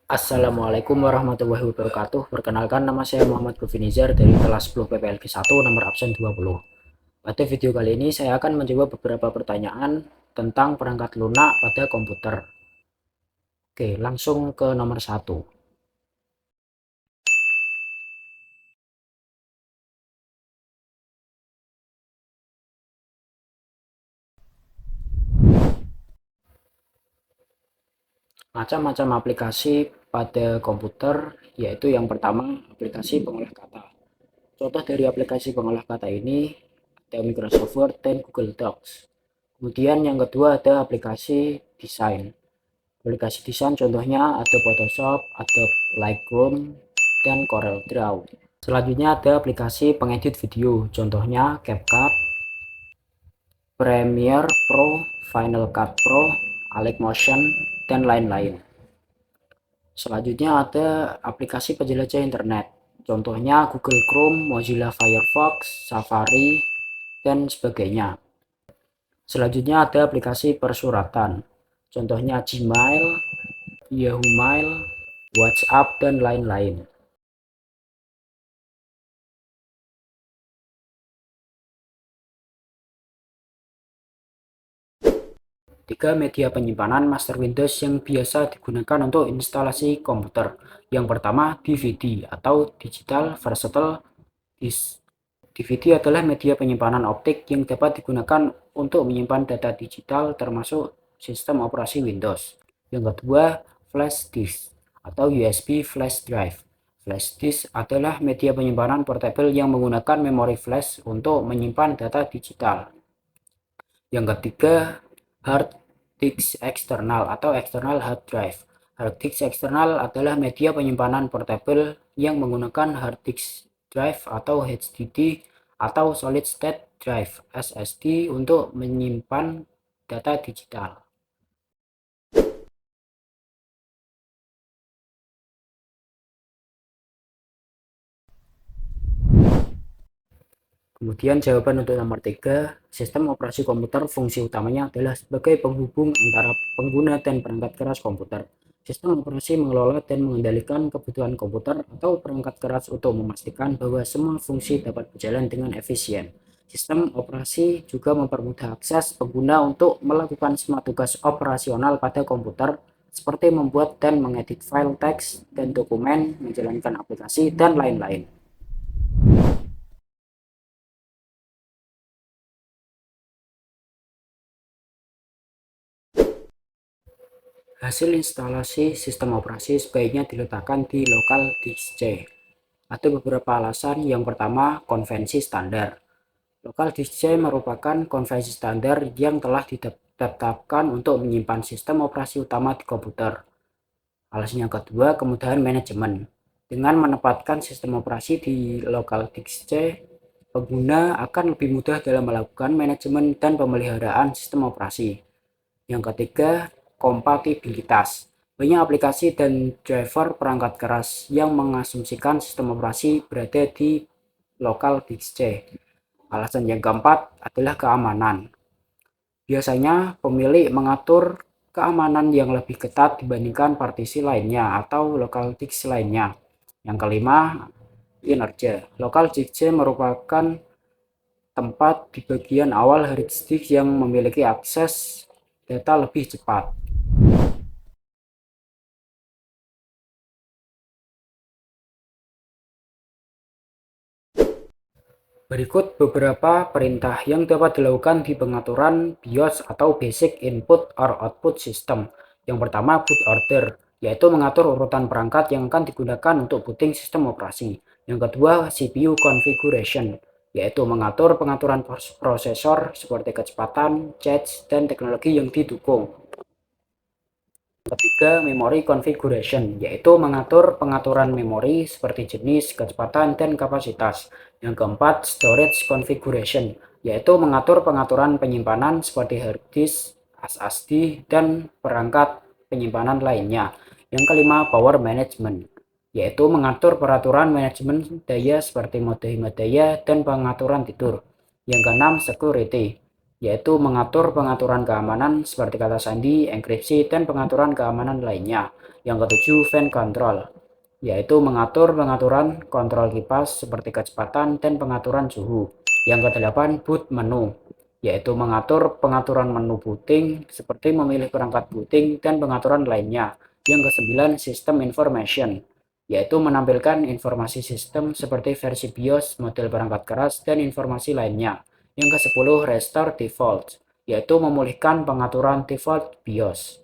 Assalamualaikum warahmatullahi wabarakatuh. Perkenalkan, nama saya Muhammad Govinizar dari kelas 10 PPLG 1 nomor absen 20. Pada video kali ini saya akan menjawab beberapa pertanyaan tentang perangkat lunak pada komputer. Oke, langsung ke nomor 1. Macam-macam aplikasi pada komputer, yaitu yang pertama aplikasi pengolah kata. Contoh dari aplikasi pengolah kata ini ada Microsoft Word dan Google Docs. Kemudian yang kedua ada aplikasi desain. Aplikasi desain contohnya Adobe Photoshop, Adobe Lightroom, dan Corel Draw. Selanjutnya ada aplikasi pengedit video, contohnya CapCut, Premiere Pro, Final Cut Pro, Motion, dan lain-lain. Selanjutnya ada aplikasi penjelajah internet, contohnya Google Chrome, Mozilla Firefox, Safari, dan sebagainya. Selanjutnya ada aplikasi persuratan, contohnya Gmail, Yahoo Mail, WhatsApp, dan lain-lain. Tiga media penyimpanan master Windows yang biasa digunakan untuk instalasi komputer. Yang pertama, DVD atau Digital Versatile Disk. DVD adalah media penyimpanan optik yang dapat digunakan untuk menyimpan data digital termasuk sistem operasi Windows. Yang kedua, flash disk atau USB flash drive. Flash disk adalah media penyimpanan portable yang menggunakan memori flash untuk menyimpan data digital. Yang ketiga, hard disk eksternal atau external hard drive. Hard disk eksternal adalah media penyimpanan portable yang menggunakan hard disk drive atau HDD atau solid state drive SSD untuk menyimpan data digital. Kemudian jawaban untuk nomor 3, sistem operasi komputer fungsi utamanya adalah sebagai penghubung antara pengguna dan perangkat keras komputer. Sistem operasi mengelola dan mengendalikan kebutuhan komputer atau perangkat keras untuk memastikan bahwa semua fungsi dapat berjalan dengan efisien. Sistem operasi juga mempermudah akses pengguna untuk melakukan semua tugas operasional pada komputer, seperti membuat dan mengedit file teks dan dokumen, menjalankan aplikasi, dan lain-lain. Hasil instalasi sistem operasi sebaiknya diletakkan di lokal disk C. Ada beberapa alasan. Yang pertama, konvensi standar. Lokal disk C merupakan konvensi standar yang telah ditetapkan untuk menyimpan sistem operasi utama di komputer. Alasan yang kedua, kemudahan manajemen. Dengan menempatkan sistem operasi di lokal disk C, pengguna akan lebih mudah dalam melakukan manajemen dan pemeliharaan sistem operasi. Yang ketiga, kompatibilitas. Banyak aplikasi dan driver perangkat keras yang mengasumsikan sistem operasi berada di lokal disk C. Alasan yang keempat adalah keamanan. Biasanya pemilik mengatur keamanan yang lebih ketat dibandingkan partisi lainnya atau lokal disk lainnya. Yang kelima, kinerja. Lokal disk C merupakan tempat di bagian awal hard disk yang memiliki akses data lebih cepat. Berikut beberapa perintah yang dapat dilakukan di pengaturan BIOS atau Basic Input or Output System. Yang pertama, boot order, yaitu mengatur urutan perangkat yang akan digunakan untuk booting sistem operasi. Yang kedua, CPU configuration, yaitu mengatur pengaturan prosesor seperti kecepatan, cache, dan teknologi yang didukung. Ketiga, memory configuration, yaitu mengatur pengaturan memori seperti jenis, kecepatan, dan kapasitas. Yang keempat, storage configuration, yaitu mengatur pengaturan penyimpanan seperti hard disk, SSD, dan perangkat penyimpanan lainnya. Yang kelima, power management, yaitu mengatur peraturan manajemen daya seperti mode hemat daya dan pengaturan tidur. Yang keenam, security, yaitu mengatur pengaturan keamanan seperti kata sandi, enkripsi, dan pengaturan keamanan lainnya. Yang ketujuh, fan control, yaitu mengatur pengaturan kontrol kipas seperti kecepatan dan pengaturan suhu. Yang kedelapan, boot menu, yaitu mengatur pengaturan menu booting seperti memilih perangkat booting dan pengaturan lainnya. Yang kesembilan, system information, yaitu menampilkan informasi sistem seperti versi BIOS, model perangkat keras, dan informasi lainnya. Yang ke-10, restore default, yaitu memulihkan pengaturan default BIOS.